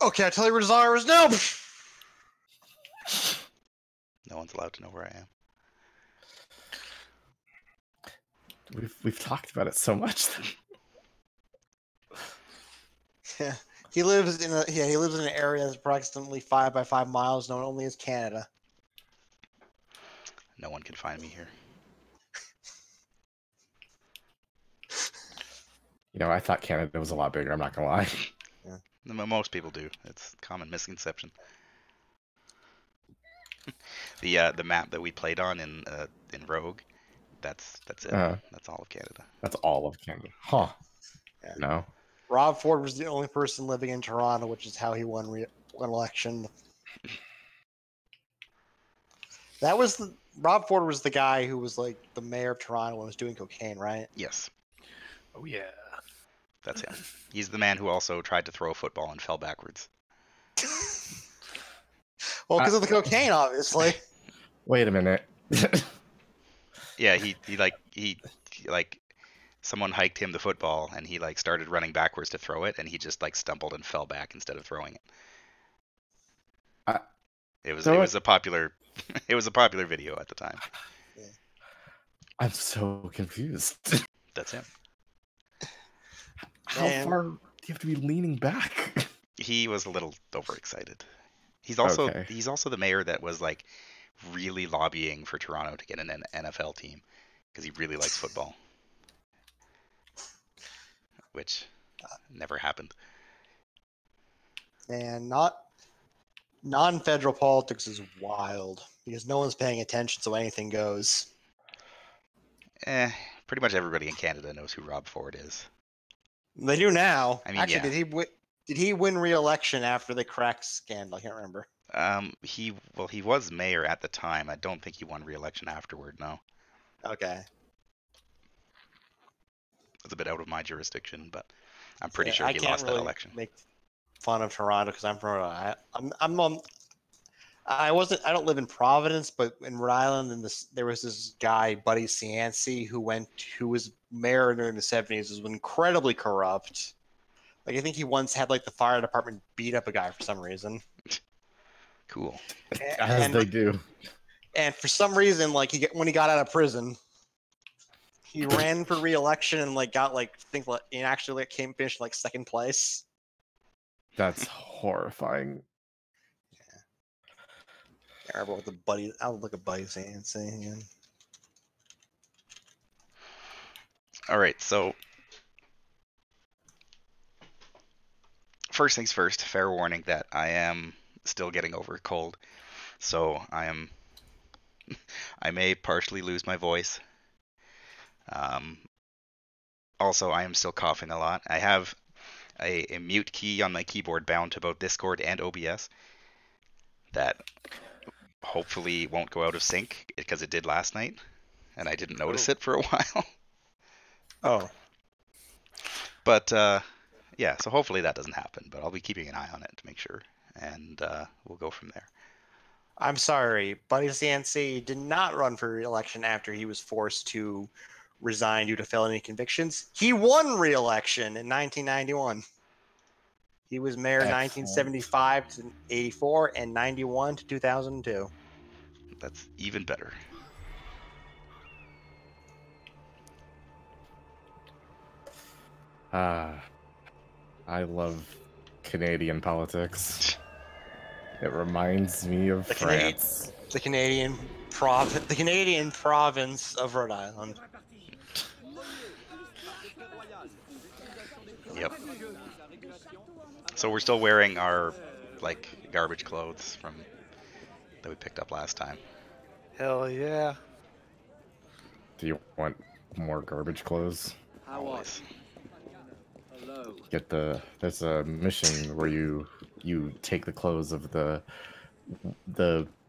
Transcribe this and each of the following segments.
Okay, I tell you where Zara is now. No one's allowed to know where I am. We've talked about it so much. Yeah, he lives in an area that's approximately 5 by 5 miles, known only as Canada. No one can find me here. You know, I thought Canada was a lot bigger. I'm not gonna lie. Yeah. Most people do. It's a common misconception. The map that we played on in Rogue, that's it. That's all of Canada. That's all of Canada. Huh. Yeah. No. Rob Ford was the only person living in Toronto, which is how he won election. Rob Ford was the guy who was like the mayor of Toronto and was doing cocaine, right? Yes. Oh yeah. That's him. He's the man who also tried to throw a football and fell backwards. Well, because of the cocaine, obviously. Wait a minute. Yeah, he someone hiked him the football and he like started running backwards to throw it and he just like stumbled and fell back instead of throwing it. It was a popular video at the time. Yeah. I'm so confused. That's him. How far do you have to be leaning back? He was a little overexcited. He's also Okay. he's also the mayor that was like really lobbying for Toronto to get an NFL team because he really likes football, which never happened. And non-federal politics is wild because no one's paying attention, so anything goes. Pretty much everybody in Canada knows who Rob Ford is. They do now. I mean, actually, yeah. did he win re-election after the crack scandal? I can't remember. He was mayor at the time. I don't think he won re-election afterward. No. Okay. It's a bit out of my jurisdiction, but I'm pretty sure he lost that election. Make fun of Toronto because I'm from Rhode Island. I don't live in Providence, but in Rhode Island, and there was this guy, Buddy Cianci, who was mayor during the 70s, was incredibly corrupt. Like I think he once had like the fire department beat up a guy for some reason. Cool. As they do. And for some reason, like when he got out of prison, he ran for re-election and like got like he actually like finished like second place. That's horrifying. Yeah. I remember what the Buddy. I'll look at Buddy Cianci again. All right, so first things first, fair warning that I am still getting over a cold. So I may partially lose my voice. Also, I am still coughing a lot. I have a mute key on my keyboard bound to both Discord and OBS that hopefully won't go out of sync because it did last night, and I didn't notice it for a while. Oh. But yeah, so hopefully that doesn't happen, but I'll be keeping an eye on it to make sure, and we'll go from there. I'm sorry, Buddy Cianci did not run for re-election after he was forced to resign due to felony convictions. He won re-election in 1991. He was mayor 1975 to 84 and 91 to 2002. That's even better. I love Canadian politics. It reminds me of France. The Canadian province of Rhode Island. Yep. So we're still wearing our like garbage clothes that we picked up last time. Hell yeah. Do you want more garbage clothes? Always. There's a mission where you take the clothes of the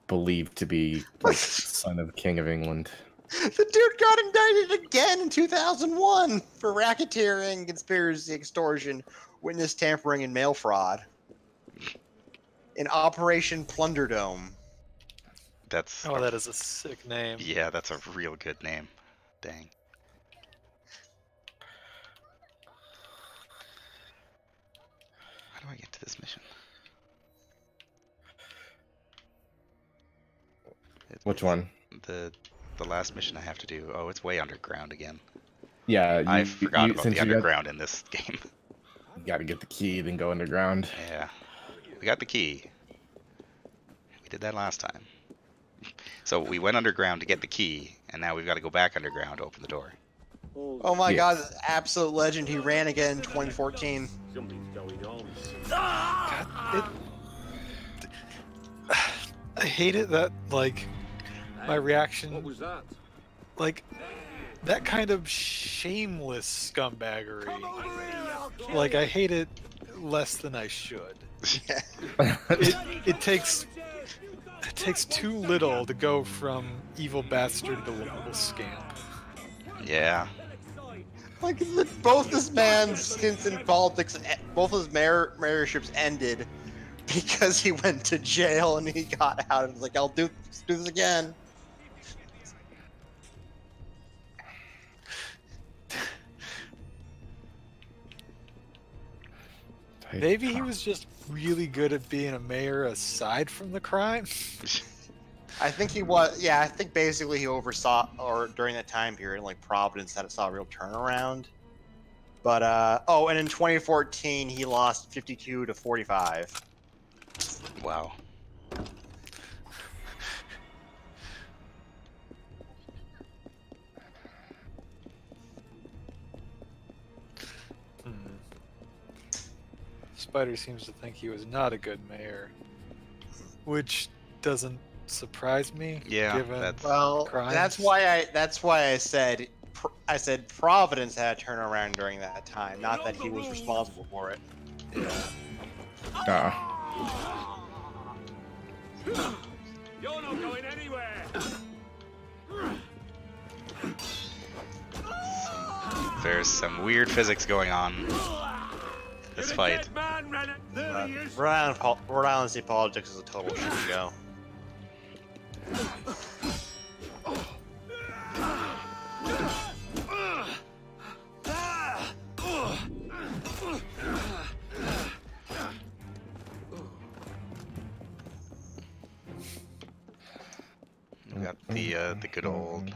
believed to be like son of King of England. The dude got indicted again in 2001 for racketeering, conspiracy, extortion, witness tampering, and mail fraud in Operation Plunderdome. That is a sick name. Yeah, that's a real good name. Dang. How do I get to this mission? Which one? The last mission I have to do. Oh, it's way underground again. Yeah, I forgot about since the you underground in this game. got to get the key, then go underground. Yeah, we got the key. We did that last time. So we went underground to get the key, and now we've got to go back underground to open the door. Oh my Yes. God, absolute legend. He ran again in 2014. God, I hate it that, like, my reaction, What was that? like, that kind of shameless scumbaggery. Like, I hate it less than I should. It takes too little to go from evil bastard to lovable scamp. Yeah. Like, both this man's stints in politics, both his mayorships ended because he went to jail and he got out and was like, I'll do this again. Maybe he was just really good at being a mayor aside from the crime. I think he was, yeah, I think basically he oversaw, or during that time period, like Providence that it saw a real turnaround. But, oh, and in 2014, he lost 52 to 45. Wow. Spider seems to think he was not a good mayor, which doesn't surprise me. Yeah, given that's- Well, crimes. that's why I said Providence had a turnaround during that time, not that he was responsible for it. Yeah. You're not going anywhere. There's some weird physics going on this fight. Rhode Island State politics is a total shit show. We got the good old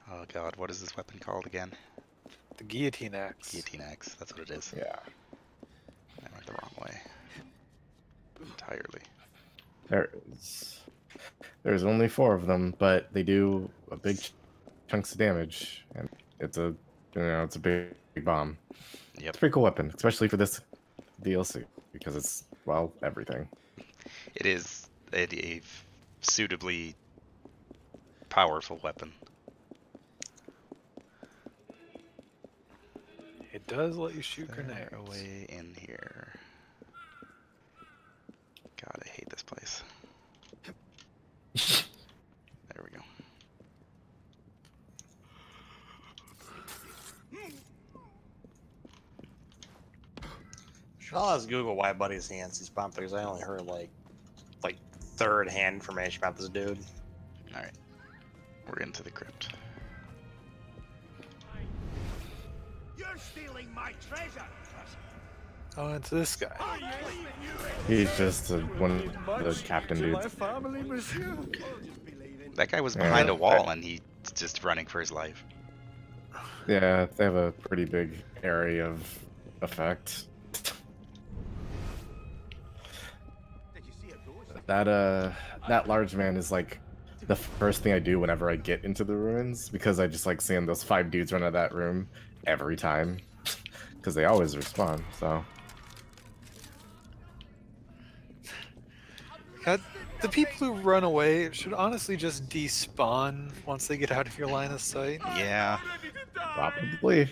oh god, what is this weapon called again? The guillotine axe. Guillotine axe, that's what it is. Yeah. I went the wrong way. Entirely. There's only 4 of them, but they do a big chunks of damage, and it's a big bomb. Yep. It's a pretty cool weapon, especially for this DLC because it's, well, everything. It is a suitably powerful weapon. It does let you shoot They're grenades. away in here. God, I hate this place. There we go. I'll ask Google why Buddy's hands these bump because I only heard like third-hand information about this dude. All right, we're into the crypt. You're stealing my treasure. Oh, it's this guy. He's just one of the captain dudes. That guy was Yeah. behind a wall and he's just running for his life. Yeah, they have a pretty big area of effect. That large man is like the first thing I do whenever I get into the ruins because I just like seeing those 5 dudes run out of that room every time because they always respawn. So God, the people who run away should honestly just despawn once they get out of your line of sight. Yeah. probably.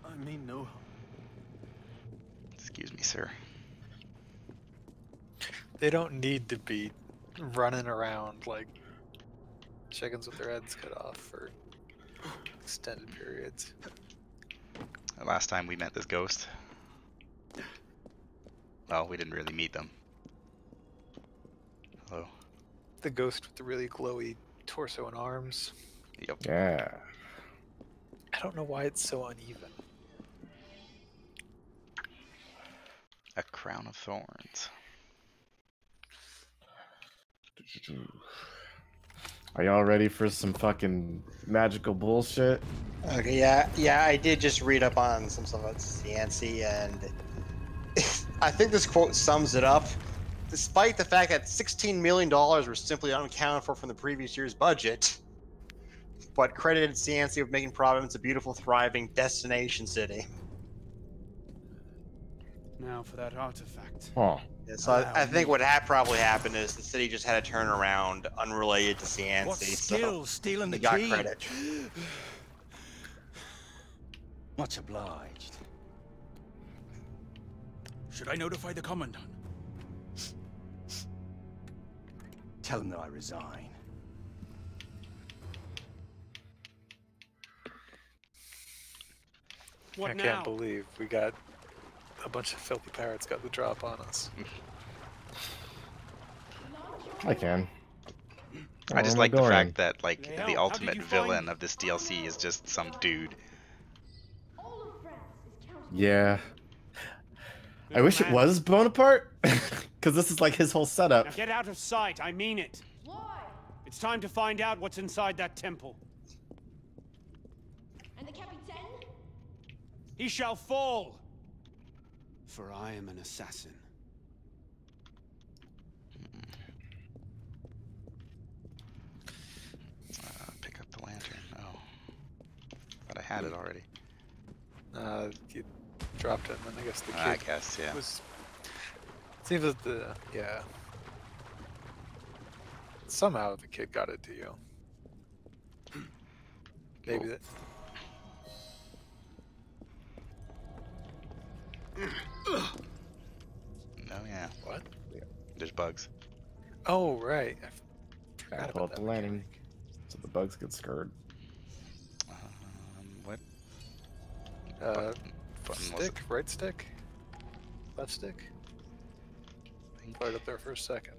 I mean no. Excuse me, sir. They don't need to be running around like chickens with their heads cut off for extended periods. The last time we met this ghost, well, we didn't really meet them. Hello. The ghost with the really glowy torso and arms. Yep. Yeah. I don't know why it's so uneven. A crown of thorns. Are y'all ready for some fucking magical bullshit? Okay, yeah, I did just read up on some stuff about Cianci, and I think this quote sums it up. Despite the fact that $16 million were simply unaccounted for from the previous year's budget, but credited Cianci with making Providence a beautiful, thriving destination city. Now for that artifact. Huh. Yeah, so I think what had probably happened is the city just had a turnaround unrelated to Cianci. What skill stealing they the got key? credit. Much obliged. Should I notify the commandant? Tell him that I resign. What I now? can't believe we got a bunch of filthy pirates got the drop on us. I can. I just Oh, like the Dorian. fact that like Hell, the how ultimate did you find villain me? of this DLC is just some dude. Yeah. I Little wish it man. was Bonaparte, because this is like his whole Now setup. get out of sight, I mean it. Why? It's time to find out what's inside that temple. And the Capitan? He shall fall! For I am an assassin. Pick up the lantern. Oh, but I had it already. You dropped it, and then I guess the kid I guess, yeah. was. Seems that yeah. Somehow the kid got it to you. Maybe that. Oh yeah, What? there's bugs. Oh right. I Yeah, forgot pull about up that the lantern mechanic. so the bugs get scared. What Uh, button was it? stick, right stick, left stick. I think- Put it up there for a second.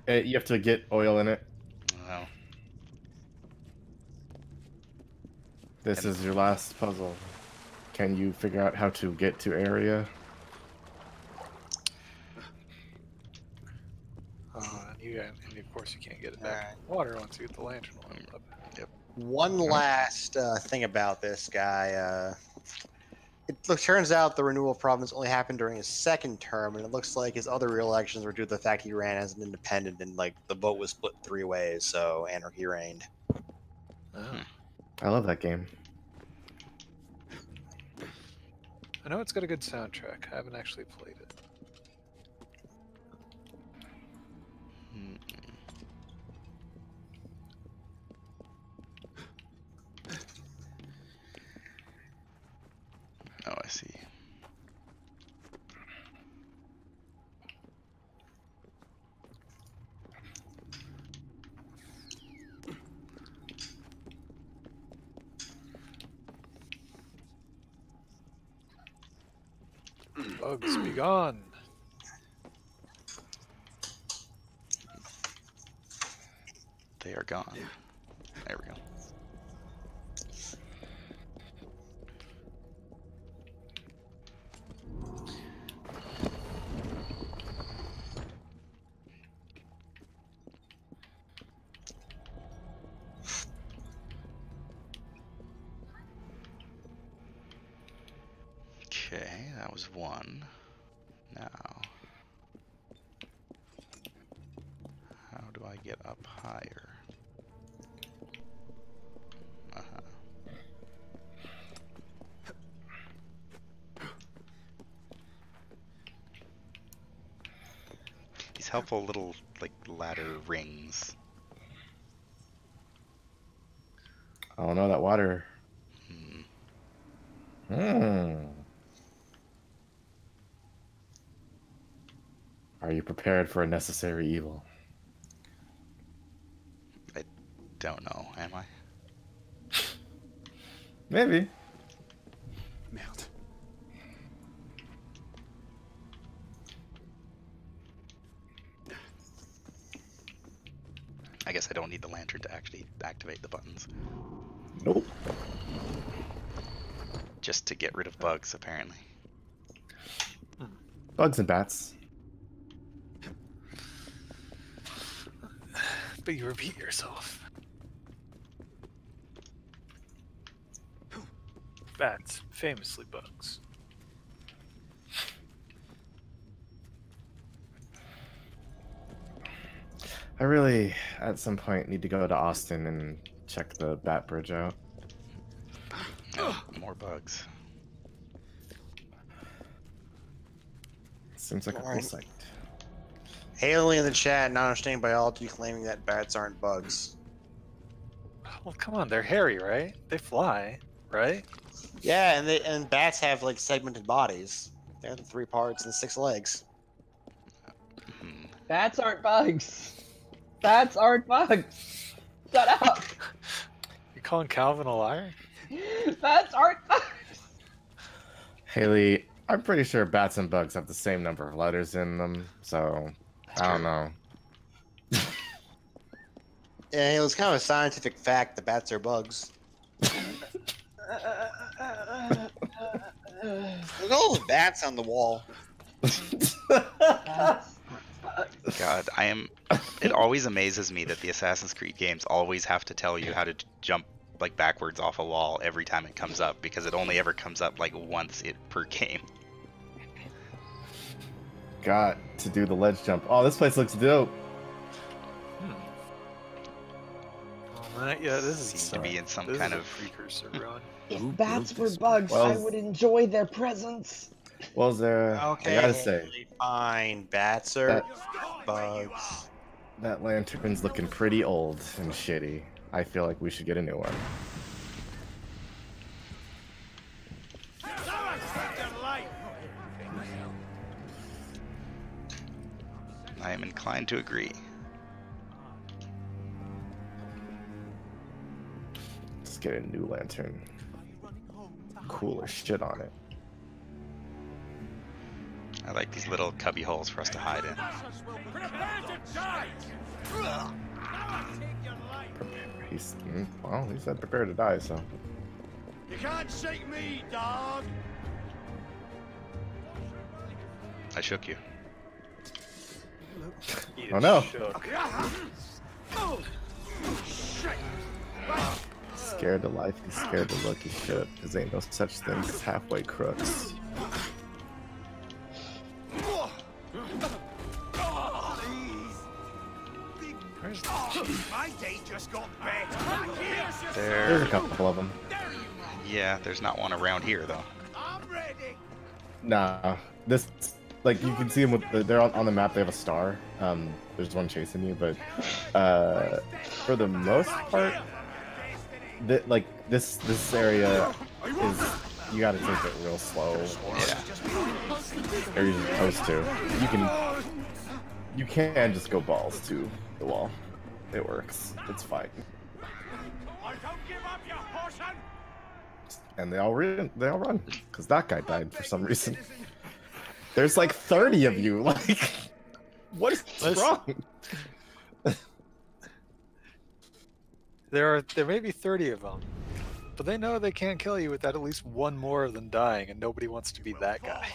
You have to get oil in it. Oh, This is your last puzzle. Can you figure out how to get to area? And of course you can't get it back Alright. in the water once you get the lantern oiled up. One last thing about this guy. Turns out the renewal of Providence only happened during his second term, and it looks like his other re-elections were due to the fact he ran as an independent, and like the vote was split 3 ways, so anarchy reigned. Oh. I love that game. I know it's got a good soundtrack. I haven't actually played it. Hmm. Oh, I see. Bugs, be gone! They are gone. There we go. Okay, that was one. Now, how do I get up higher? Uh-huh. These helpful little, like, ladder rings. Oh no, that water. Hmm. Hmm. Are you prepared for a necessary evil? I don't know, am I? Maybe. Merde. I guess I don't need the lantern to actually activate the buttons. Nope. Just to get rid of bugs, apparently. Bugs and bats. but you repeat yourself. Bats, famously bugs. I really, at some point, need to go to Austin and check the Bat Bridge out. Oh, more bugs. Seems like a cool Alright. site. Haley in the chat, not understanding biology, claiming that bats aren't bugs. Well, come on, they're hairy, right? They fly, right? Yeah, and bats have like segmented bodies. They have the 3 parts and 6 legs. Hmm. Bats aren't bugs. Bats aren't bugs. Shut up. You calling Calvin a liar? Bats aren't bugs. Haley, I'm pretty sure bats and bugs have the same number of letters in them, so I don't know. Yeah, it was kind of a scientific fact that bats are bugs. Look at all the bats on the wall. God, it always amazes me that the Assassin's Creed games always have to tell you how to jump like backwards off a wall every time it comes up, because it only ever comes up like once per game. Got to do the ledge jump. Oh, this place looks dope. Yeah, this is Seems to be in some kind of precursor run. If bats were bugs, Well- I would enjoy their presence. Well, there. Okay, I gotta say, fine. Bats are bugs. that lantern's looking pretty old and shitty. I feel like we should get a new one. I am inclined to agree. Let's get a new lantern. Cooler shit on it. I like these little cubby holes for us to hide in. Well, he said prepare to die, so. You can't shake me, dog. I shook you. Oh no! Scared to life, he's scared to look, he should. Cause ain't no such thing as halfway crooks. My day just got better. There's a couple of them. Yeah, there's not one around here though. I'm ready. Nah, this, like, you can see them with, they're on the map, they have a star. There's one chasing you, but, for the most part, like, this area is, you gotta take it real slow. Yeah. Or you're supposed to. You can just go balls to the wall. It works. It's fine. I don't give up, you horseman. And they all run, because that guy died for some reason. There's like 30 of you. Like, what is wrong? There may be 30 of them, but they know they can't kill you without at least one more of them dying, and nobody wants to be that guy.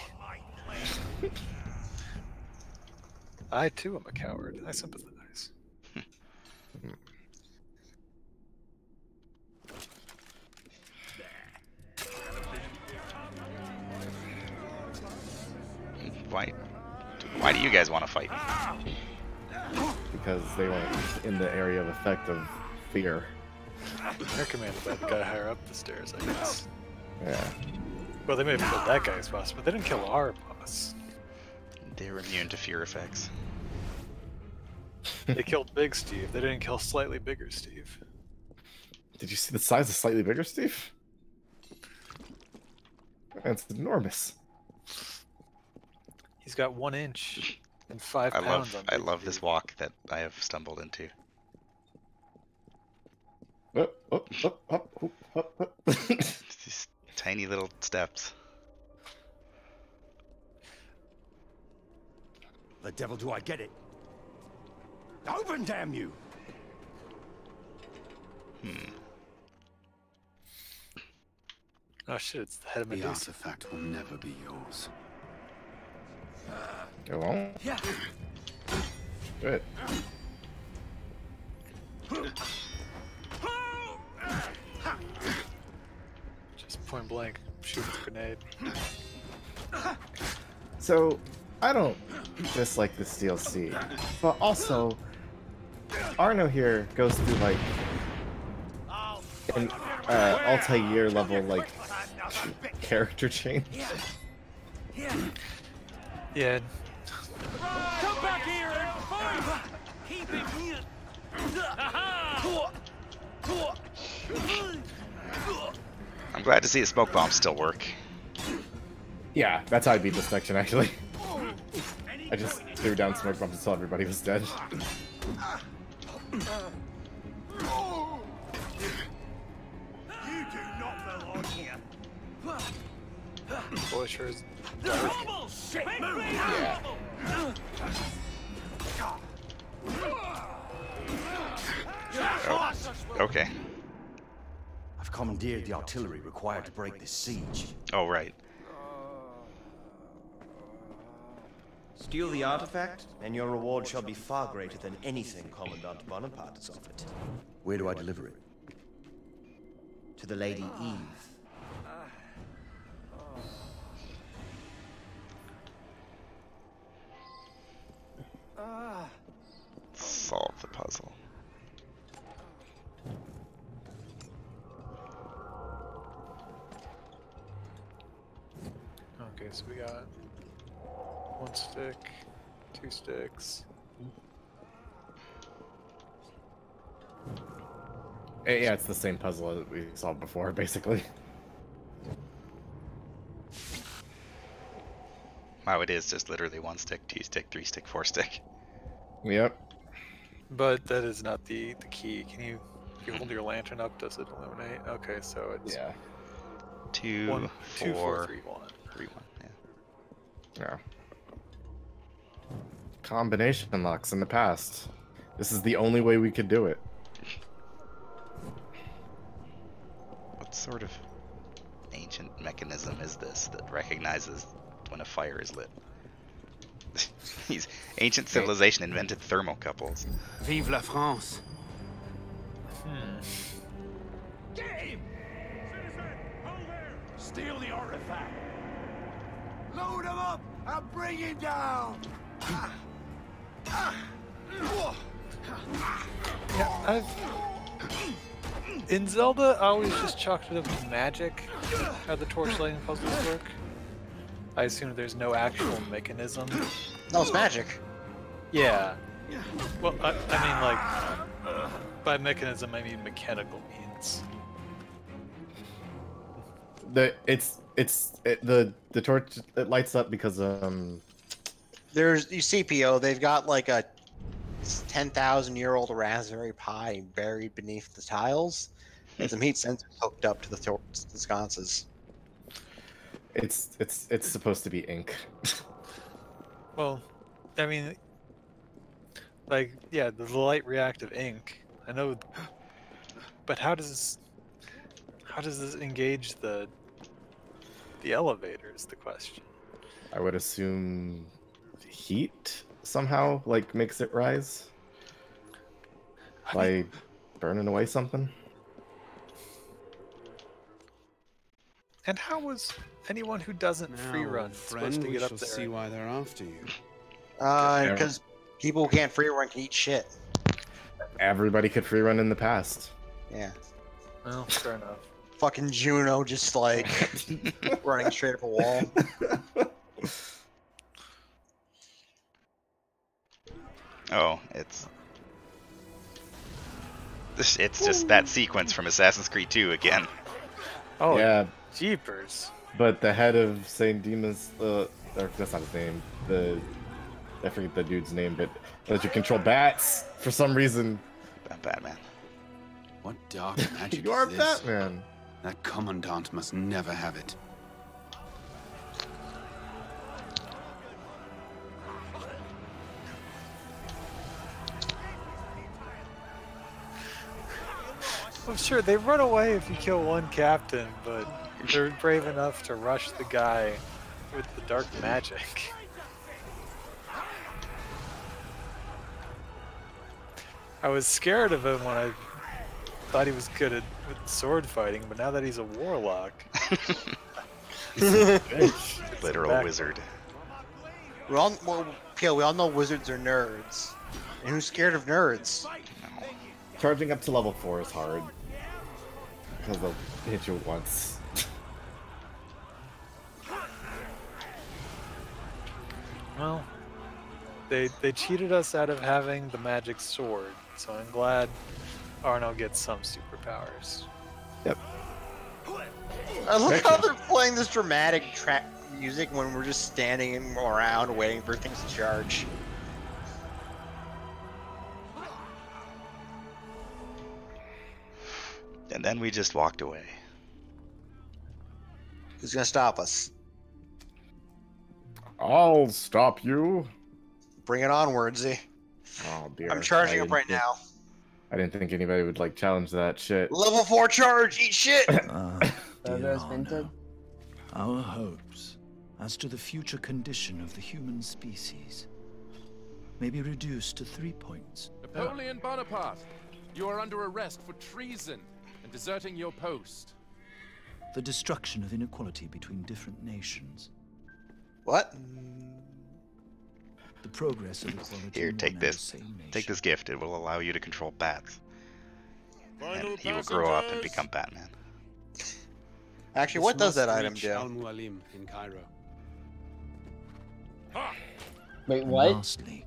I too am a coward. I sympathize. Why do you guys want to fight? Because they weren't in the area of effect of fear. They're commanded by the guy higher up the stairs, I guess. Yeah. Well, they may have killed that guy's boss, but they didn't kill our boss. They're immune to fear effects. They killed Big Steve. They didn't kill slightly bigger Steve. Did you see the size of slightly bigger Steve? It's enormous. He's got 1 inch and 5 I pounds on I Big love this Steve. walk that I have stumbled into. Up. These tiny little steps. The devil do I get it? Open, damn you! Oh shit, it's the head of The Medusa. artifact will never be yours. It won't? Yeah. Good. Just point blank, shoot a grenade. So, I don't dislike this DLC, but also, Arno here goes through like an multi-year level like character change. Yeah. Come back here and fight! Keep him here! I'm glad to see the smoke bombs still work. Yeah, that's how I beat this section actually. I just threw down smoke bombs until everybody was dead. You do not belong here. Boy, sure is. Yeah. Oh, okay. I've commandeered the artillery required to break this siege. Oh, right. Steal the artifact, and your reward shall be far greater than anything Commandant Bonaparte has offered. Where do I deliver it? To the Lady Eve. Solve the puzzle. Okay, so we got 1 stick, 2 sticks. Yeah, it's the same puzzle that we solved before, basically. Wow, it is just literally 1 stick, 2 stick, 3 stick, 4 stick. Yep. But that is not the key. Can you, if you hold your lantern up, does it illuminate? Okay, so it's Yeah. 2, 1, 2, 4, 4, 3, 1. 3, 1. Yeah. Yeah. Combination locks in the past. This is the only way we could do it. What sort of ancient mechanism is this that recognizes when a fire is lit? These ancient civilization invented thermocouples. Vive la France! Get him! Citizen, hold there! Steal the artifact! Load him up and bring him down! Yeah, in Zelda, I always just chalked it up to magic, how the torch lighting puzzles work. I assume there's no actual mechanism. No, it's magic. Yeah. Well, I mean, like, by mechanism, I mean mechanical means. The torch, it lights up because There's you CPO. They've got like a 10,000-year-old Raspberry Pi buried beneath the tiles, and some heat sensors hooked up to the sconces. it's supposed to be ink. Well, I mean, like, yeah, the light reactive ink. I know, but how does this engage the elevator? Is the question. I would assume heat somehow like makes it rise by burning away something. And how was anyone who doesn't free run supposed to get up there? See why they're after you. Because people who can't free run can eat shit. Everybody could free run in the past. Yeah. Well, fair enough. Fucking Juno just like running straight up a wall. Oh, it's just that sequence from Assassin's Creed 2 again. Oh, Yeah, jeepers. but the head of Saint Demon's, or that's not his name. I forget the dude's name, but that you control bats for some reason. Batman. What dark magic You are is this? Batman. That commandant must never have it. I'm sure they run away if you kill one captain, but they're brave enough to rush the guy with the dark magic. I was scared of him when I thought he was good at sword fighting, but now that he's a warlock, Literal back. wizard. We all know wizards are nerds. And who's scared of nerds? Charging up to level 4 is hard. Because they'll hit you once. Well, they cheated us out of having the magic sword, so I'm glad Arno gets some superpowers. Yep. I love how they're playing this dramatic track music when we're just standing around waiting for things to charge. And then we just walked away. Who's gonna stop us? I'll stop you. Bring it on, Wordsy. Oh dear. I'm charging up right now. I didn't think anybody would like challenge that shit. Level 4 charge, eat shit! Photos hinted. Our hopes as to the future condition of the human species may be reduced to 3 points. Napoleon Bonaparte, you are under arrest for treason and deserting your post. The destruction of inequality between different nations. What? The progress of equality. Here, in take one and this. the same Take nation. this gift. It will allow you to control bats. Final And he will grow up and passengers. become Batman. Actually, This what does that must item reach do? Al-Mualim in Cairo. Wait, And what? lastly,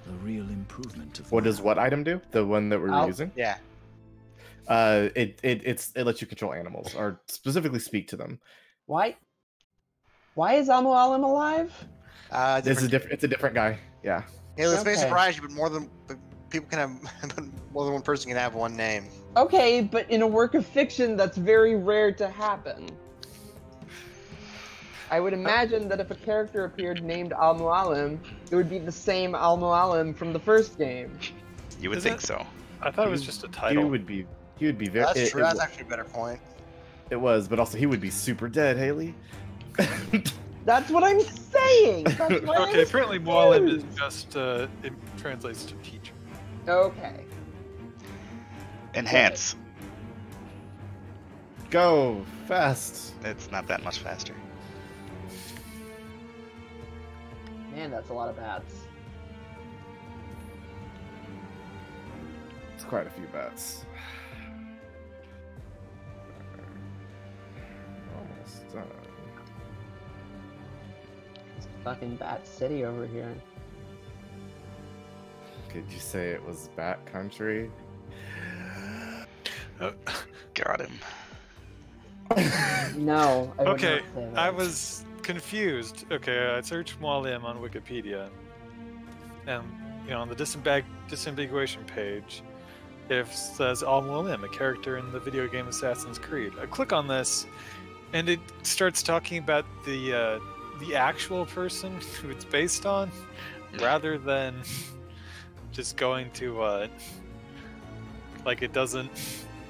the real improvement of What does what item do? The one that we're I'll- using? Yeah. It lets you control animals, or specifically speak to them. Why? Why is Almu Alim alive? It's a different guy. Yeah. Hey, this may Okay. surprise you, but people can have more than one person can have one name. Okay, but in a work of fiction, that's very rare to happen. I would imagine that if a character appeared named Almu Alim, it would be the same Almu Alim from the first game. You would Is think it? so. I thought it was just a He title. would be very. That's true. That's actually a better point. It was, but also he would be super dead, Haley. That's what I'm saying! That's why Okay, apparently Mualim is just, it translates to teacher. Okay. Enhance. Go fast. It's not that much faster. Man, that's a lot of bats. It's quite a few bats. Almost done. It's fucking Bat City over here. Could you say it was Bat Country? Got him. No, I would Okay, not say that. I was confused. Okay, I searched Mualim on Wikipedia, and on the disambiguation page, it says Al-Mualim, a character in the video game Assassin's Creed. I click on this, and it starts talking about the actual person who it's based on, rather than just going to like it doesn't.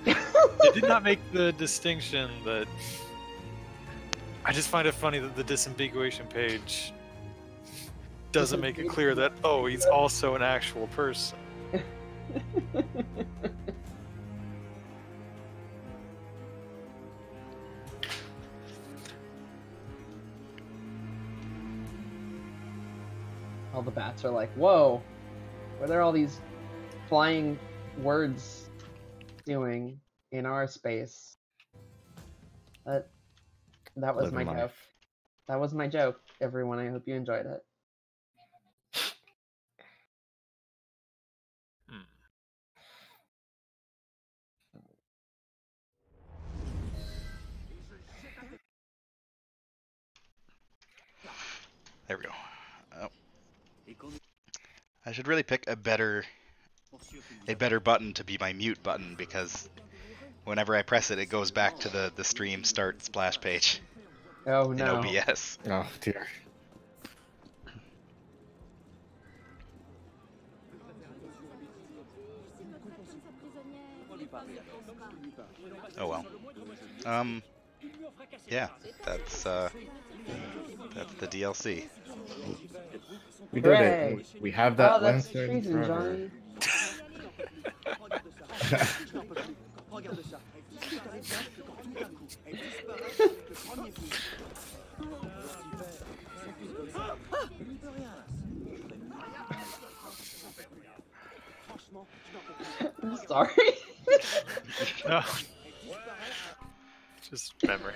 It did not make the distinction that. I just find it funny that the disambiguation page doesn't make it clear that, oh, he's also an actual person. All the bats are like, whoa, what are all these flying words doing in our space? That was my Living joke. life. That was my joke, everyone. I hope you enjoyed it. There we go. Oh. I should really pick a better button to be my mute button, because whenever I press it, it goes back to the stream start splash page Oh in no. OBS. Oh dear. Oh well. Yeah, that's the DLC. We did Hooray. it. We have that Oh, that's lantern treason, forever. Johnny. I'm sorry. No. Just memory.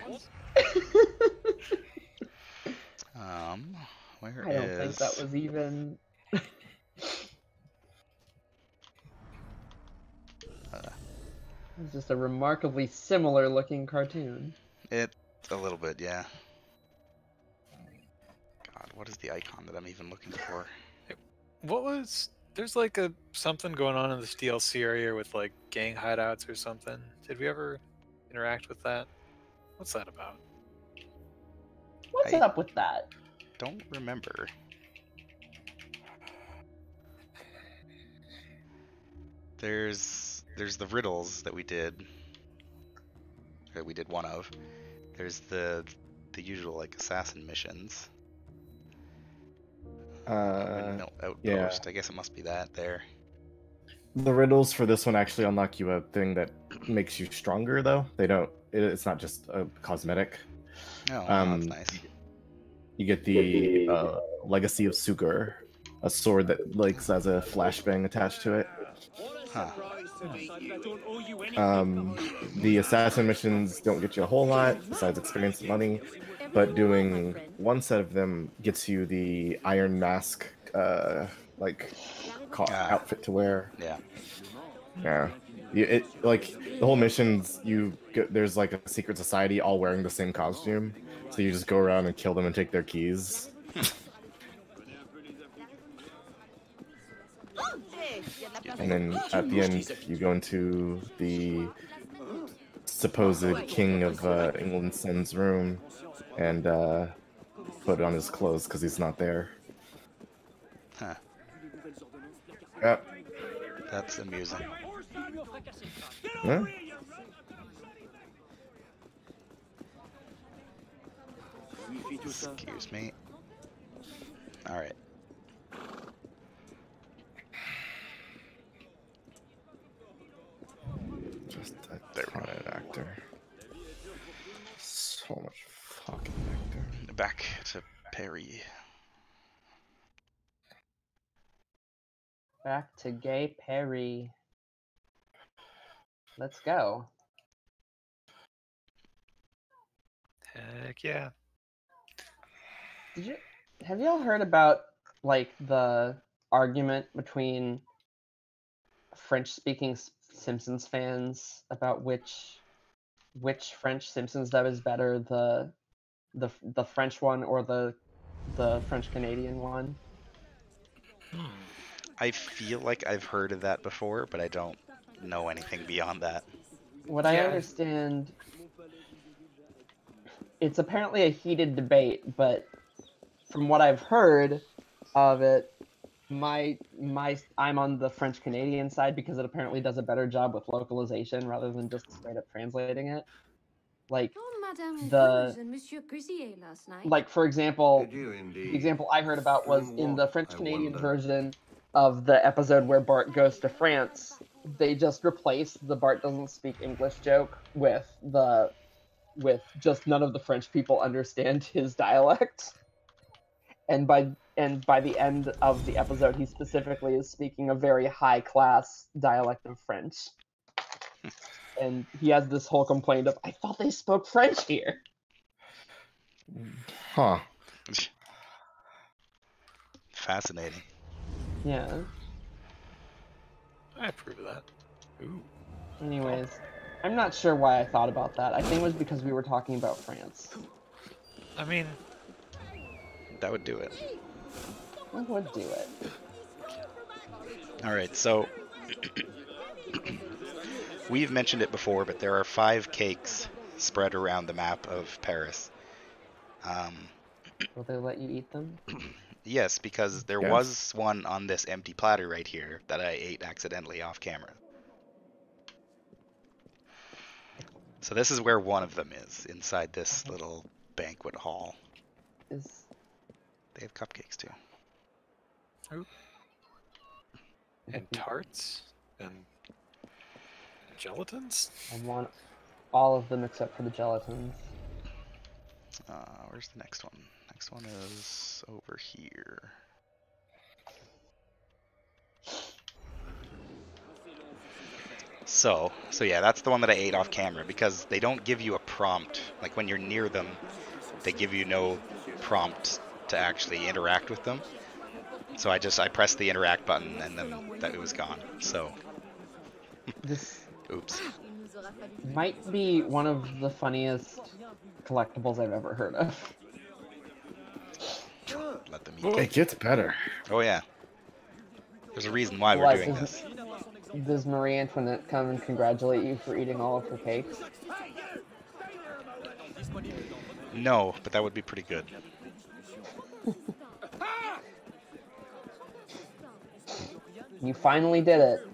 Where I don't think that is... was even. It's just a remarkably similar looking cartoon. It a little bit, yeah. God, what is the icon that I'm even looking for? What was... There's like a something going on in this DLC area with like gang hideouts or something. Did we ever interact with that? What's that about? What's I up with that? don't remember. There's the riddles that we did. That we did one of. There's the usual like assassin missions. Windmill outpost. I guess it must be that there. The riddles for this one actually unlock you a thing that makes you stronger, though. They don't. It's not just a cosmetic. Oh, that's nice. You get the Legacy of Sugur, a sword that like has a flashbang attached to it. Huh. The assassin missions don't get you a whole lot besides experience and money, but doing one set of them gets you the Iron Mask outfit to wear. Yeah. Yeah. It like the whole missions there's like a secret society all wearing the same costume, so you just go around and kill them and take their keys. And then at the end, you go into the supposed king of England's son's room and put on his clothes because he's not there. Huh. Yep. That's amusing. Huh? Excuse me. Alright. Just a ton of actor. So much fucking actor. Back to Perry. Back to Gay Perry. Let's go. Heck yeah. Have y'all heard about like the argument between French-speaking Simpsons fans about which French Simpsons dub is better, the French one or the French Canadian one? I feel like I've heard of that before, but I don't know anything beyond that. What I understand, it's apparently a heated debate, but from what I've heard of it, I'm on the French Canadian side because it apparently does a better job with localization rather than just straight up translating it. Like for example, the example I heard about was in the French Canadian version of the episode where Bart goes to France, they just replaced the Bart doesn't speak English joke with just none of the French people understand his dialect. And by the end of the episode, he specifically is speaking a very high class dialect of French. And he has this whole complaint of, I thought they spoke French here. Huh. Fascinating. Yeah. I approve of that. Ooh. Anyways, I'm not sure why I thought about that. I think it was because we were talking about France. I mean, that would do it. That would do it. Alright, so we've mentioned it before, but there are 5 cakes spread around the map of Paris. Will they let you eat them? Yes, because there was one on this empty platter right here that I ate accidentally off camera. So this is where one of them is, inside this little banquet hall. They have cupcakes too. Oh. And tarts? And Gelatins? I want all of them except for the gelatins. Where's the next one? Next one is over here. So yeah, that's the one that I ate off camera because they don't give you a prompt. Like when you're near them, they give you no prompt to actually interact with them. So I pressed the interact button and then it was gone. So This oops. might be one of the funniest collectibles I've ever heard of. Let them eat It cake. gets better. Oh yeah. There's a reason why we're What, doing this. Does Marie Antoinette come and congratulate you for eating all of her cakes? No, but that would be pretty good. You finally did it.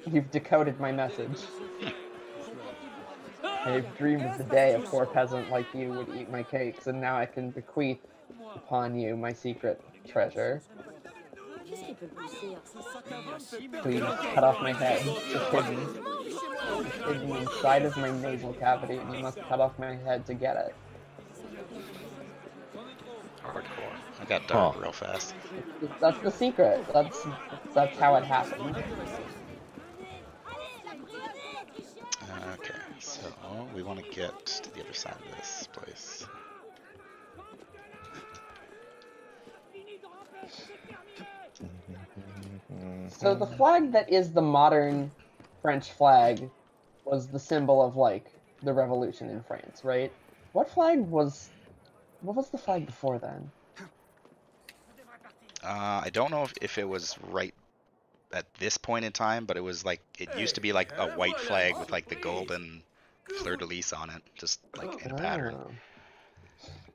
You've decoded my message. I've dreamed of the day a poor peasant like you would eat my cakes, and now I can bequeath upon you my secret treasure. So you must cut off my head. It's hidden inside of my nasal cavity, and you must cut off my head to get it. Hardcore. I got dark real fast. That's the secret. That's how it happened. Okay, so we want to get to the other side of this place. So the flag that is the modern French flag was the symbol of, like, the revolution in France, right? What was the flag before then? I don't know if it was right at this point in time, but it was like, it used to be like a white flag with like the golden fleur-de-lis on it, just like in a pattern.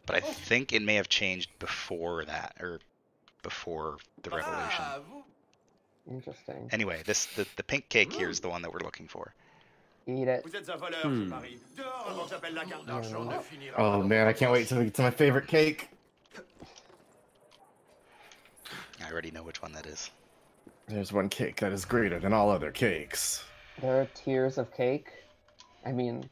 But I think it may have changed before that, or before the revolution. Interesting. Anyway, the pink cake here is the one that we're looking for. Eat it. Oh man, I can't wait till we get to my favorite cake. I already know which one that is. There's one cake that is greater than all other cakes. There are tiers of cake. I mean,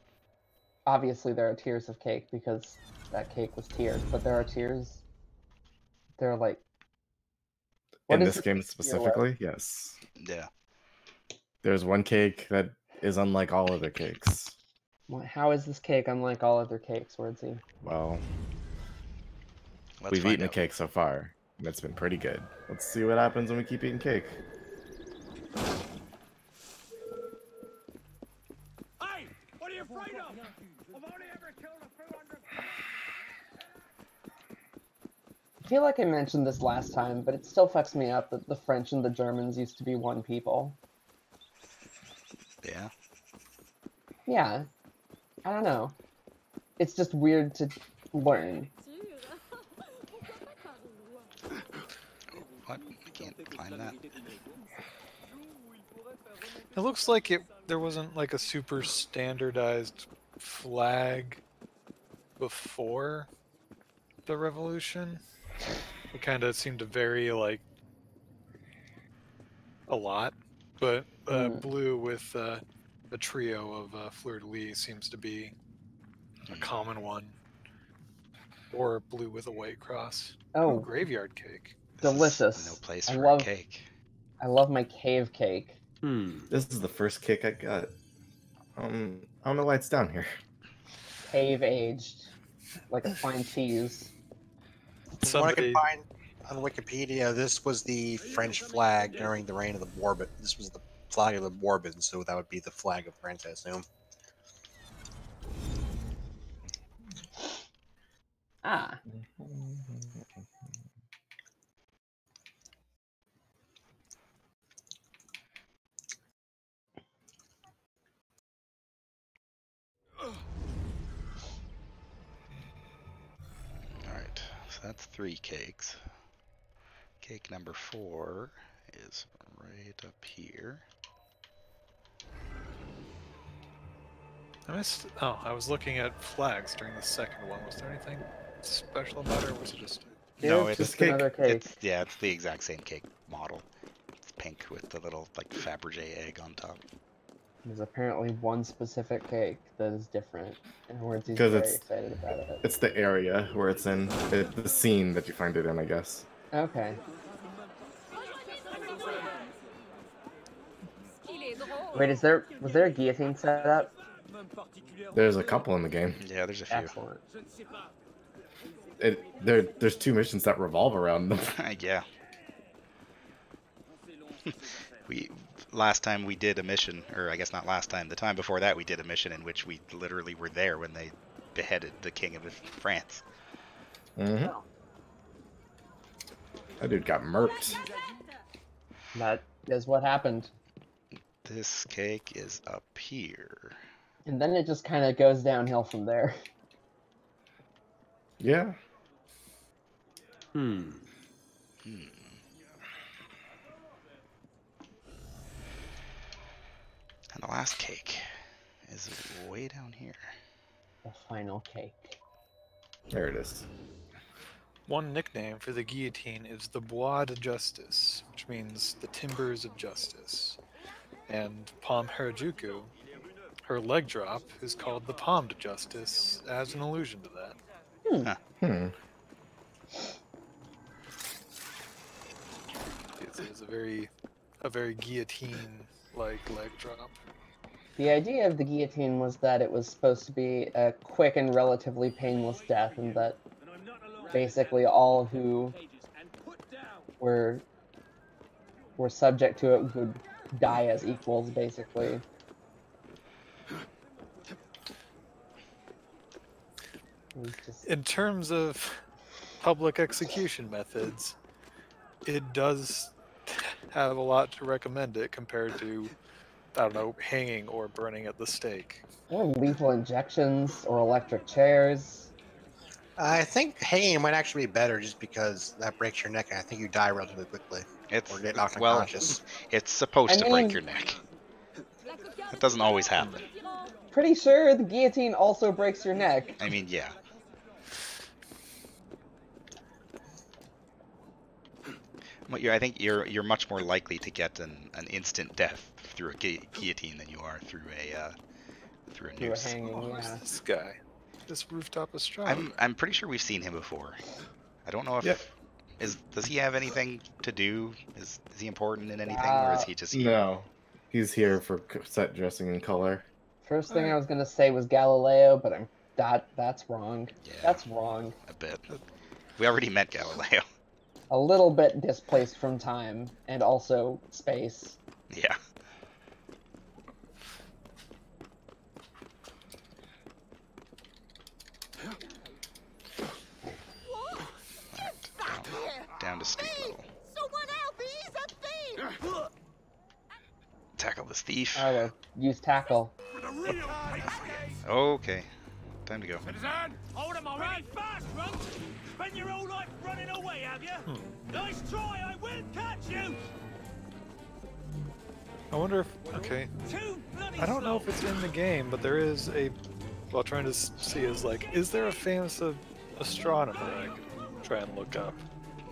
obviously there are tiers of cake because that cake was tiered, but there are tiers. They're like... In this game specifically, yes. Yeah. There's one cake that is unlike all other cakes. How is this cake unlike all other cakes, Wordsy? Well, Let's we've find eaten a out. cake so far, and it's been pretty good. Let's see what happens when we keep eating cake. Hey! What are you afraid of? I've only ever killed a few hundred... I feel like I mentioned this last time, but it still fucks me up that the French and the Germans used to be one people. Yeah. Yeah. I don't know. It's just weird to learn. What? I can't climb that. It looks like there wasn't like a super standardized flag before the revolution. It kind of seemed to vary like a lot, but blue with a trio of fleur-de-lis seems to be a common one, or blue with a white cross. Oh, graveyard cake. Delicious. No place for a cake. I love my cave cake. This is the first cake I got. I don't know why it's down here. Cave aged, like a fine cheese. From what I can find on Wikipedia, this was the French flag during the reign of the Bourbon. This was the flag of the Bourbons, so that would be the flag of France, I assume. Ah. Alright, so that's 3 cakes. Cake number 4 is right up here. I was looking at flags during the second one. Was there anything special about it, or was it just... No, it's just another cake. It's the exact same cake model. It's pink with the little like Fabergé egg on top. There's apparently one specific cake that is different, and Hordes is 'Cause very it's- excited about it. It's the area where it's in, the scene that you find it in, I guess. Okay. Wait, was there a guillotine set up? There's a couple in the game. Yeah, there's a few. Excellent. There's 2 missions that revolve around them. Yeah. Last time we did a mission, or I guess not last time, the time before that we did a mission in which we literally were there when they beheaded the king of France. Mm-hmm. That dude got murked. That is what happened. This cake is up here. And then it just kind of goes downhill from there. Yeah. Hmm. And the last cake is way down here. The final cake. There it is. One nickname for the guillotine is the Bois de Justice, which means the timbers of justice. And Palm Harajuku, her leg drop, is called the Palm de Justice, as an allusion to that. Huh. It's a very guillotine-like leg drop. The idea of the guillotine was that it was supposed to be a quick and relatively painless death, and that basically all who were subject to it would die as equals, basically. In terms of public execution methods, it does have a lot to recommend it compared to, I don't know, hanging or burning at the stake. Or lethal injections, or electric chairs. I think hanging might actually be better just because that breaks your neck, and I think you die relatively quickly. It's Or get knocked well, unconscious. it's supposed to I break mean- your neck. It doesn't always happen. Pretty sure the guillotine also breaks your neck. I mean, yeah. Well, I think you're much more likely to get an instant death through a guillotine than you are through a Through a noose. hanging, Oh, yeah. who's this guy? This rooftop astronomer. I'm pretty sure we've seen him before. I don't know if Yep. does he have anything to do? Is he important in anything, or is he just here? No. He's here for set dressing and color. First thing I was gonna say was Galileo, but that's wrong. Yeah. That's wrong. A bit. We already met Galileo. A little bit displaced from time and also space. Yeah. Down to street level. Someone help! He's a thief! Tackle this thief. Alright, use tackle. Okay. Time to go. Citizen, hold him already! Fast, Runt! Spend your whole life running away, have you? Nice try, I will catch you! I wonder if, okay, Too bloody I don't know slow. if it's in the game, but there is a, well, trying to see is like, is there a famous astronomer I can try and look up?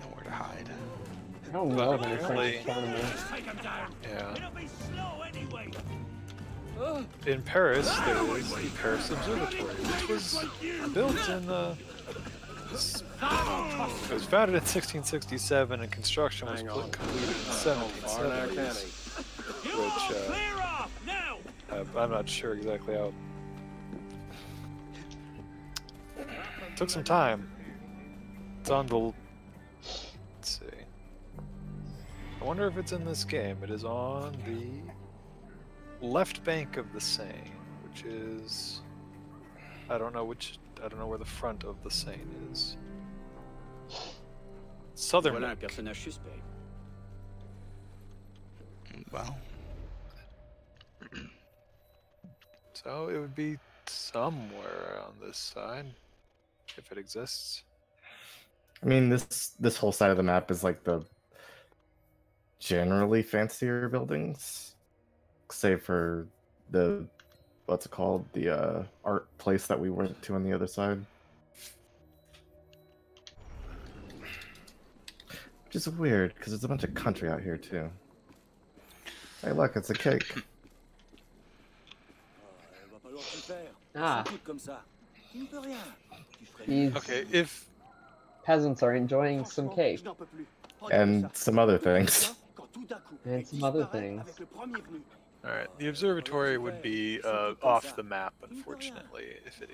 Nowhere to hide. I don't know of any Apparently- French astronomers. Take him down! Yeah. It'll be slow anyway! In Paris, there is the Paris Observatory, which was built in the. It was founded in 1667, and construction was completed in the 1770s. You Which, all clear off, now! I'm not sure exactly how. It took some time. It's on the. Let's see. I wonder if it's in this game. It is on the left bank of the Seine, which is. I don't know where the front of the Seine is. Southern bank. Well, So it would be somewhere on this side, if it exists. I mean, this whole side of the map is like the generally fancier buildings, save for the what's it called, the art place that we went to on the other side. Which is weird because there's a bunch of country out here too. Hey, look, it's a cake. Ah. These Okay, if peasants are enjoying some cake. And some other things. And some other things. Alright, the observatory would be off the map, unfortunately, if it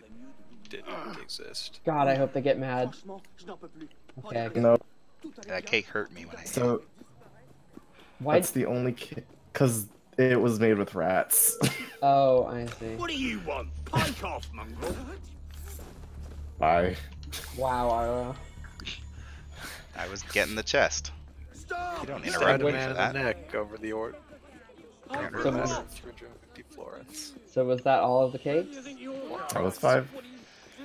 didn't exist. God, I hope they get mad. Okay. No. That cake hurt me when I ate it. So Why? that's the only cake, because it was made with rats. Oh, I see. What do you want? Pike off, mongrel. Bye. Wow. I was getting the chest. Stop! You don't Stab interrupt a me man for in that. the neck over the So- 350 florins. So was that all of the cakes? That was five.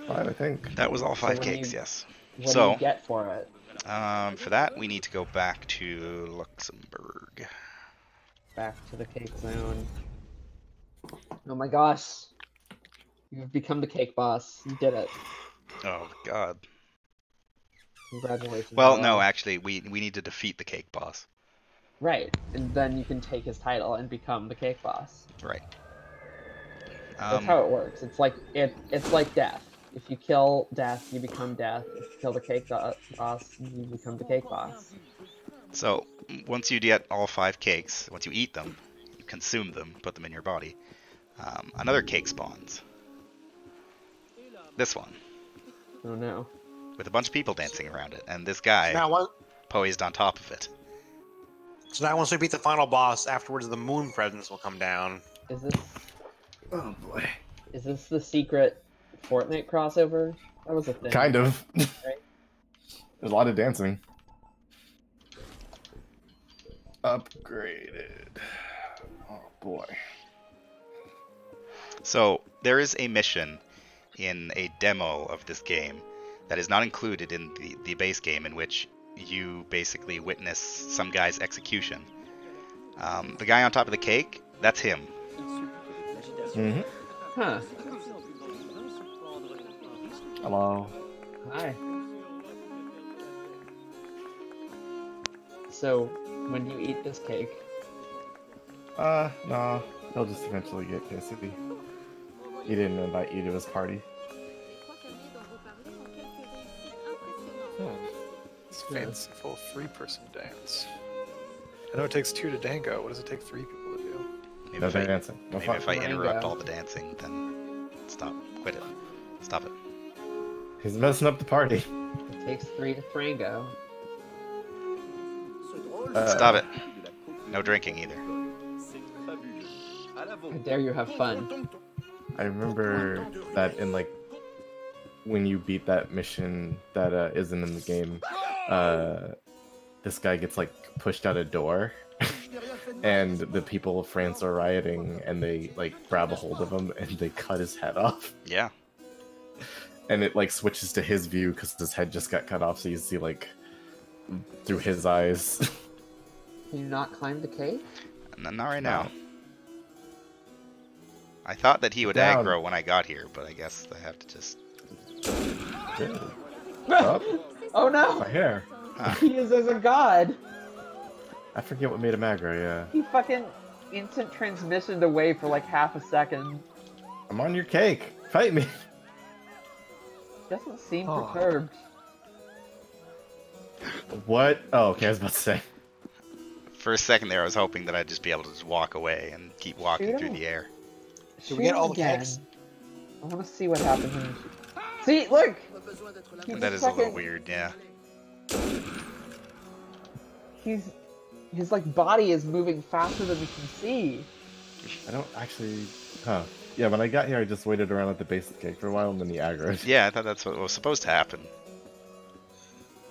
Five, I think. That was all 5 when cakes, you- yes. What do So, you get for it? for that, we need to go back to Luxembourg. Back to the cake zone. Oh my gosh. You've become the cake boss. You did it. Oh, God. Congratulations. Well, Noah. no, actually, we need to defeat the cake boss. Right. And then you can take his title and become the cake boss. Right. That's how it works. It's like death. If you kill death, you become death. If you kill the cake boss, you become the cake boss. So, once you get all 5 cakes, once you eat them, you consume them, put them in your body, another cake spawns. This one, Oh no. with a bunch of people dancing around it, and this guy Now, poised on top of it. so now once we beat the final boss, afterwards the moon presence will come down. Is this Oh boy. is this the secret Fortnite crossover? That was a thing. Kind of. Right? There's a lot of dancing. Upgraded. Oh boy. So, there is a mission in a demo of this game that is not included in the base game, in which you basically witness some guy's execution. The guy on top of the cake, that's him. Mm-hmm. Huh. Hello. Hi. So, when you eat this cake, No. He'll just eventually get pissed. He didn't invite you to his party. It's fanciful 3-person dance. I know it takes 2 to dango. What does it take 3 people to do? Maybe No if I, dancing. No maybe fun. if I interrupt Rango. all the dancing, then quit it. Stop it. He's messing up the party. it takes 3 to Frango. Stop it. No drinking either. How dare you have fun? I remember that in like when you beat that mission that isn't in the game, this guy gets like pushed out a door, and the people of France are rioting, and they like grab a hold of him and they cut his head off, Yeah. and it like switches to his view because his head just got cut off, so you see like through his eyes. Can you not climb the cake? Not right now. I thought that he would Down. aggro when I got here, but I guess I have to just... Up Oh no! my hair. He is as a god! I forget what made him aggro. Yeah, He fucking instant transmissioned away for like half a second. I'm on your cake. Fight me. Doesn't seem Oh. perturbed. What? Oh, okay. I was about to say. For a second there, I was hoping that I'd just be able to just walk away and keep walking Shoot through him. the air. Did we get Shoot all the again. cakes? I want to see what happens. See, look! He That just is a little fucking- weird, yeah. His like body is moving faster than we can see. I don't actually. Huh. Yeah, when I got here, I just waited around at the base of the cake for a while, and then he aggroed. Yeah, I thought that's what was supposed to happen.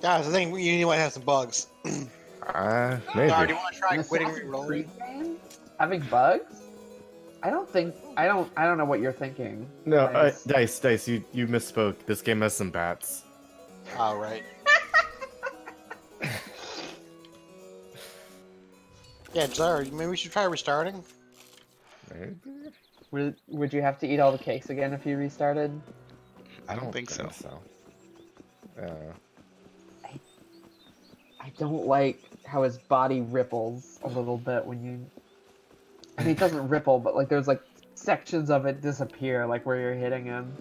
Guys, I think you might have some bugs. Maybe. Sorry, do you want to try An quitting Assassin's re-rolling? Creed game? Having bugs? I don't know what you're thinking. No, Dice. Dice, you misspoke. This game has some bats. Oh, right. Yeah, sorry. Maybe we should try restarting. Maybe? Would you have to eat all the cakes again if you restarted? I don't think so. Yeah. I don't like how his body ripples a little bit when you... I mean, it doesn't ripple, but like there's like sections of it disappear, like where you're hitting him.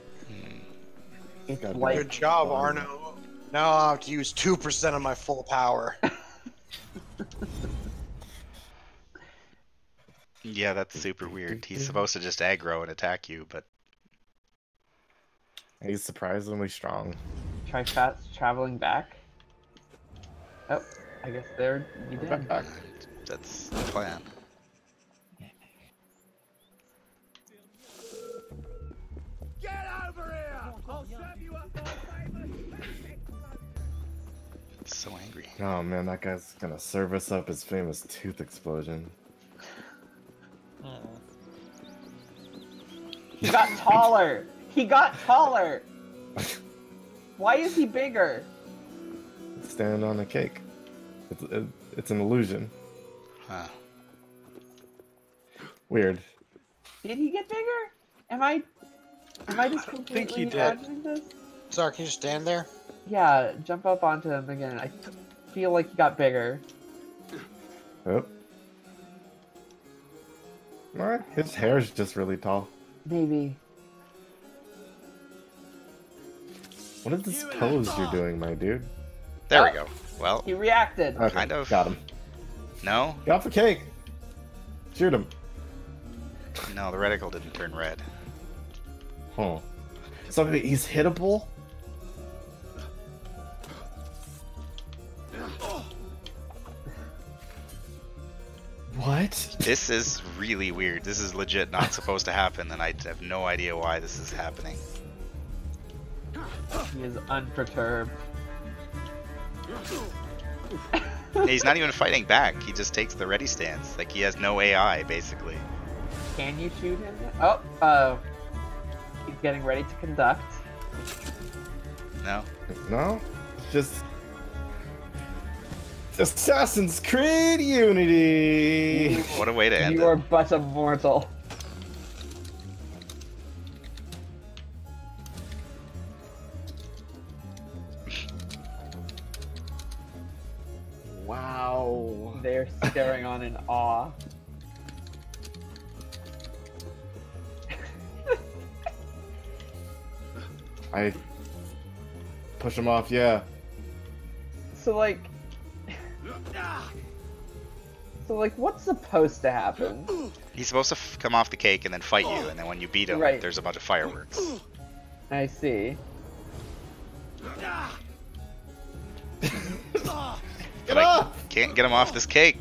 It's like Good job, Arno. Now I'll have to use 2% of my full power. Yeah, that's super weird. He's supposed to just aggro and attack you, but He's surprisingly strong. try fast traveling back. Oh, I guess there you did. Back. that's the plan. Get over here! I'll serve you up for It's so angry. Oh man, that guy's gonna serve us up his famous tooth explosion. He got taller. He got taller. Why is he bigger? Standing on a cake. It's an illusion. Huh. Weird. Did he get bigger? Am I just completely he did. imagining this? Sorry, can you stand there? Yeah, jump up onto him again. I feel like he got bigger. Oh. Alright, his hair's just really tall. Maybe. What is this pose you're doing, my dude? There we go. Well, He reacted. Okay, Kind of. got him. no? Get off the cake! Shoot him. No, the reticle didn't turn red. Huh. So he's hittable? What? This is really weird. This is legit not supposed to happen, and I have no idea why this is happening. He is unperturbed. He's not even fighting back. He just takes the ready stance. Like, he has no AI, basically. Can you shoot him? Oh, he's getting ready to conduct. No? No? Just Assassin's Creed Unity! What a way to end You are it. but a mortal. Wow. They're staring on in awe. I push him off, yeah. So like, what's supposed to happen? He's supposed to come off the cake and then fight you, and then when you beat him, Right. there's a bunch of fireworks. I see. Get off! Can't get him off this cake.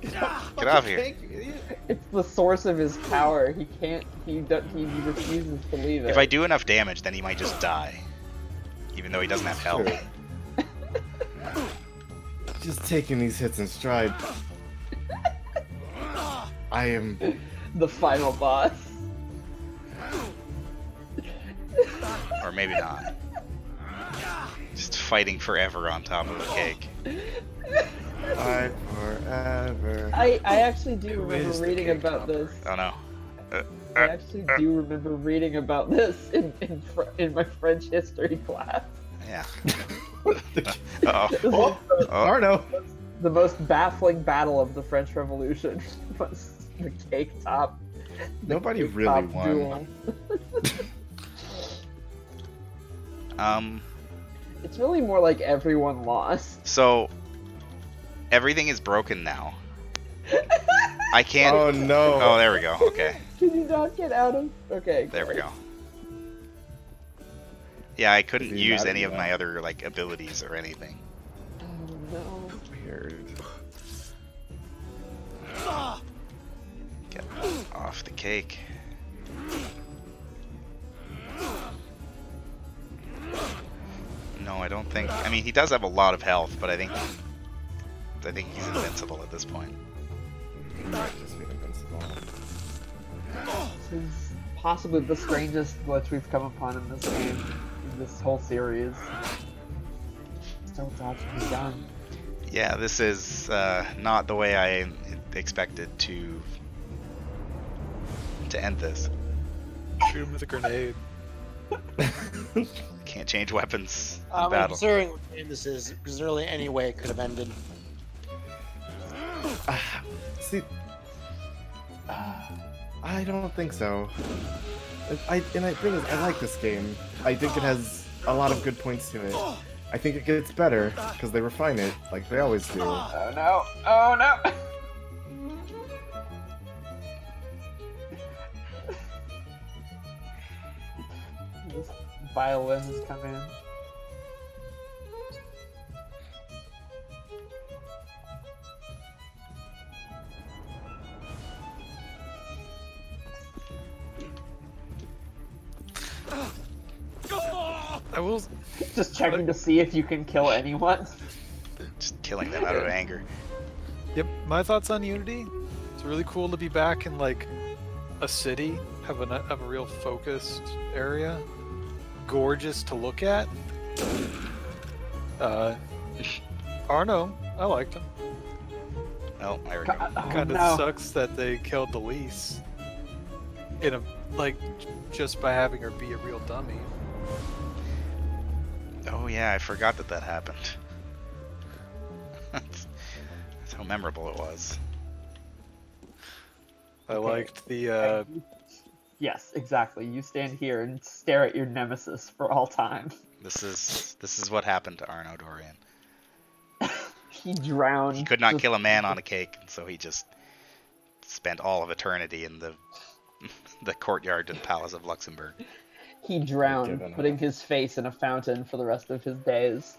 Get off here. It's the source of his power. He can't. He refuses to leave it. If I do enough damage, then he might just die. Even though he doesn't have health. Just taking these hits in stride. I am the final boss. Or maybe not. Just fighting forever on top of the cake. fight forever. I actually do Where's remember the reading cake about this. Oh no. I actually do remember reading about this in my French history class. Yeah. Oh, Arno! The most baffling battle of the French Revolution was the cake top. Nobody cake really top won. duel. It's really more like everyone lost. So everything is broken now. I can't. Oh no! Oh, there we go. Okay, Can you not get out of? Okay. there we go. Yeah, I couldn't Is he use mad at any you of now? my other like abilities or anything. Oh no. Weird. Get off the cake. No, I don't think. I mean, he does have a lot of health, but I think he's invincible at this point. He might just be invincible. This is possibly the strangest glitch we've come upon in this game, in this whole series. Still dodging the gun. Yeah, this is not the way I expected to end this. Shoot him with a grenade. Can't change weapons in I'm battle. considering what game this is, because there really any way it could have ended. See, I don't think so. The thing is, I like this game. I think it has a lot of good points to it. I think it gets better because they refine it, like they always do. Oh no! Oh no! This violin has come in. I will. Just checking to see if you can kill anyone. Just killing them out of anger. Yep, my thoughts on Unity. It's really cool to be back in like a city, have a real focused area. Gorgeous to look at. Arno, I liked him. Oh, I already know. Kind of sucks that they killed the lease. In a just by having her be a real dummy. Oh yeah, I forgot that happened. That's how memorable it was. I liked the. Yes, exactly. You stand here and stare at your nemesis for all time. This is what happened to Arno Dorian. He drowned. He could not kill a man on a cake, and so he just spent all of eternity in the courtyard of the Palace of Luxembourg. He drowned, putting his face in a fountain for the rest of his days.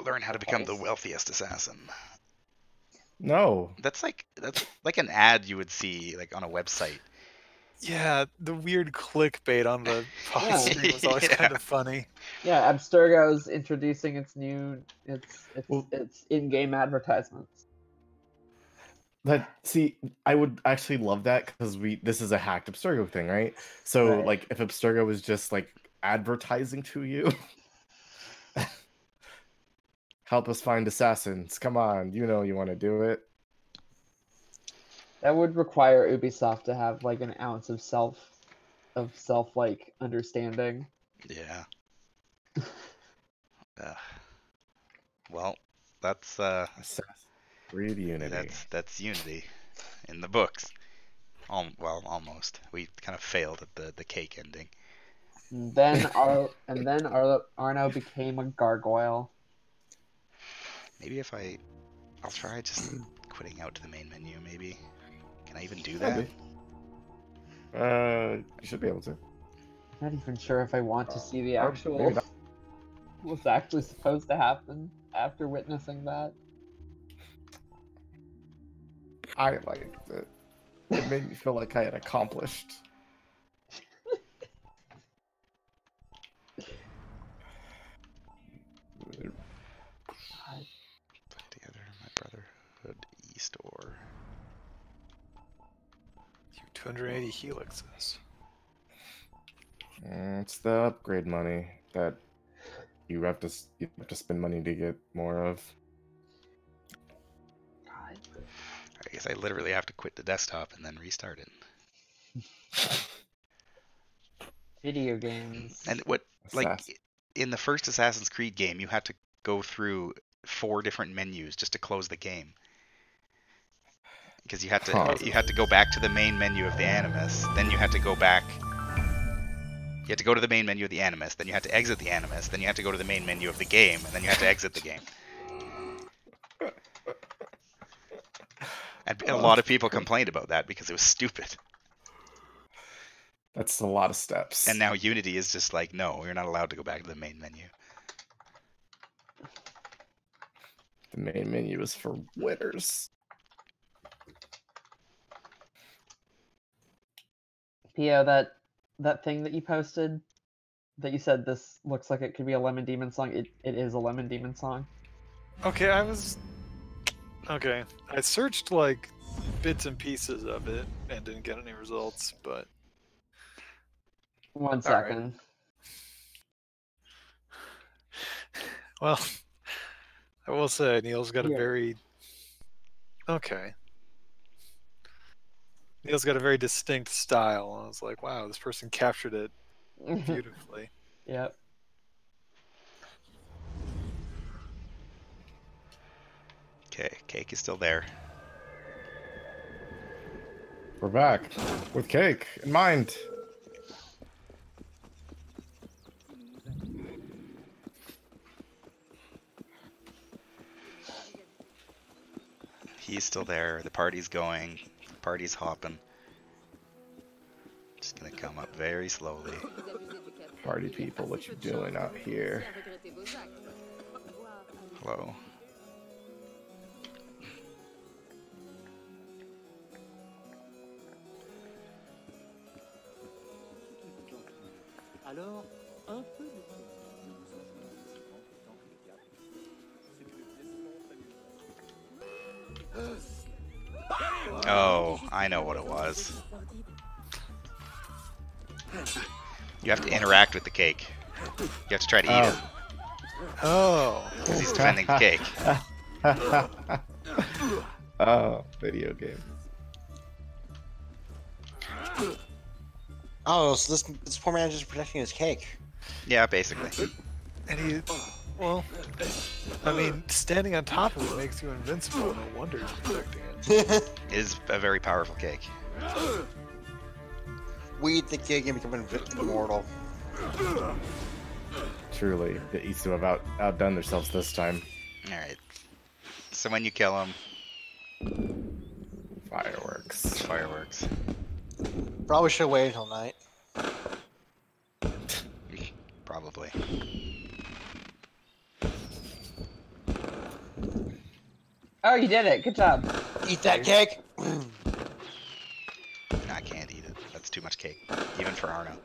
Learn how to become the wealthiest assassin. No. That's like an ad you would see like on a website. Yeah, the weird clickbait on the pause screen was always kind of funny. Yeah, Abstergo's introducing its in-game advertisements. I would actually love that because this is a hacked Abstergo thing, right? So Right. like if Abstergo was just like advertising to you, help us find assassins. Come on, you know you want to do it. That would require Ubisoft to have like an ounce of self like understanding. Yeah. Well, that's AssCreed Unity. That's Unity in the books. Well, almost. We kind of failed at the cake ending. And then Arno became a gargoyle. Maybe if I'll try just quitting out to the main menu. Maybe. Can I even do that? You should be able to. Not even sure if I want to see the actual what's actually supposed to happen after witnessing that. I liked it. It made me feel like I had accomplished. Put together my Brotherhood e-store. 280 helixes. It's the upgrade money that you have to spend money to get more of. I guess I literally have to quit the desktop and then restart it. Video games. And in the first Assassin's Creed game, you had to go through 4 different menus just to close the game. Because you had to go back to the main menu of the Animus, then you had to go back. You had to go to the main menu of the Animus, then you had to exit the Animus, then you had to go to the main menu of the game, and then you had to exit the game. And a lot of people complained about that because it was stupid. That's a lot of steps. And now Unity is just like, no, you're not allowed to go back to the main menu. The main menu is for winners. Pio, that thing that you posted, that you said this looks like it could be a Lemon Demon song, it is a Lemon Demon song. Okay, I searched like bits and pieces of it and didn't get any results, but 1 second. Right. Well, I will say Neil's got a very Neil's got a very distinct style. I was like, wow, this person captured it beautifully. Okay, Cake is still there. We're back with Cake in mind. He's still there. The party's going. The party's hopping. Just gonna come up very slowly. Party people, what you doing out here? Hello. Oh, I know what it was. You have to interact with the cake. You have to try to eat it. Oh. Because he's defending the cake. Oh, video game. Oh, so this poor man is just protecting his cake. Yeah, basically. And he, well, I mean, standing on top of it makes you invincible. No wonder he's protecting it. It is a very powerful cake. We eat the cake and become immortal. Truly, the East have outdone themselves this time. Alright. So when you kill him... Fireworks. Fireworks. Probably should wait until night. Probably. Oh, you did it. Good job. Eat that cake. I can't eat it. That's too much cake. Even for Arno.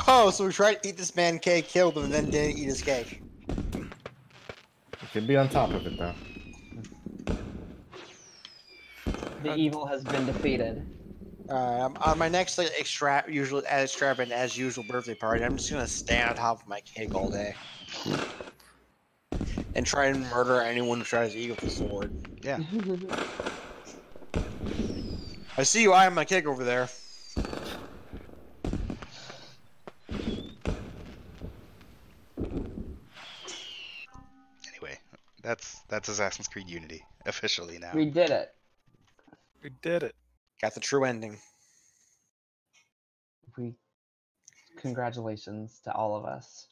Oh, so we tried to eat this man cake, killed him, and then didn't eat his cake. You can be on top of it, though. The evil has been defeated. On my next like, extravagant as usual birthday party, I'm just gonna stand on top of my cake all day. And try and murder anyone who tries to eat with the sword. Yeah. I see you eyeing my cake over there. Anyway, that's Assassin's Creed Unity. Officially now. We did it. We did it. Got the true ending. Congratulations to all of us.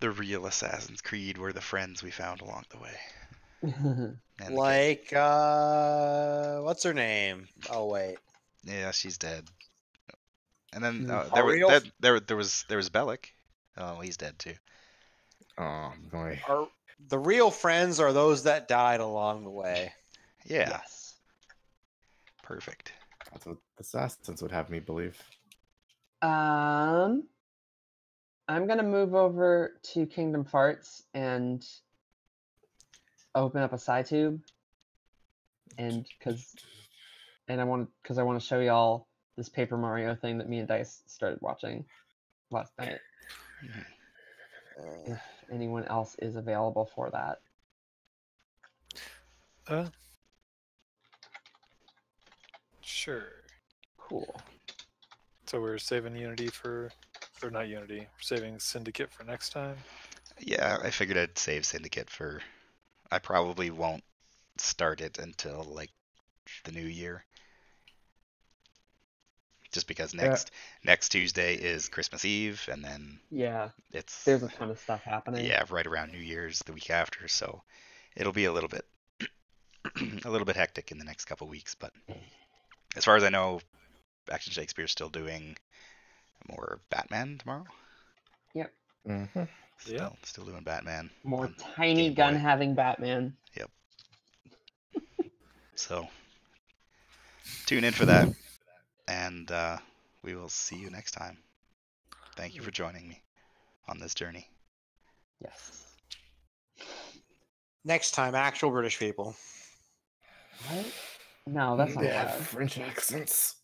The real Assassin's Creed were the friends we found along the way. And Like, what's her name? Oh wait. yeah, she's dead. And then Real? there was Bellic. Oh, he's dead too. Oh, boy. The real friends are those that died along the way. Yeah. Yes. Perfect. That's what Assassins would have me believe. I'm gonna move over to Kingdom Farts and open up a SciTube, and I want to show y'all this Paper Mario thing that me and Dice started watching last night. If anyone else is available for that. Sure. Cool. So we're saving Unity for, or not Unity, we're saving Syndicate for next time. Yeah, I figured I'd save Syndicate for... I probably won't start it until, like, the new year. Just because next Tuesday is Christmas Eve, and then there's a ton of stuff happening. Yeah, right around New Year's, the week after, so it'll be a little bit hectic in the next couple weeks. But as far as I know, Action Shakespeare's still doing more Batman tomorrow. Yep. Mm-hmm. Still doing Batman. More tiny gun having Batman. Yep. So tune in for that. And we will see you next time. Thank you for joining me on this journey. Yes. Next time, actual British people. What? No, that's not allowed. French accents.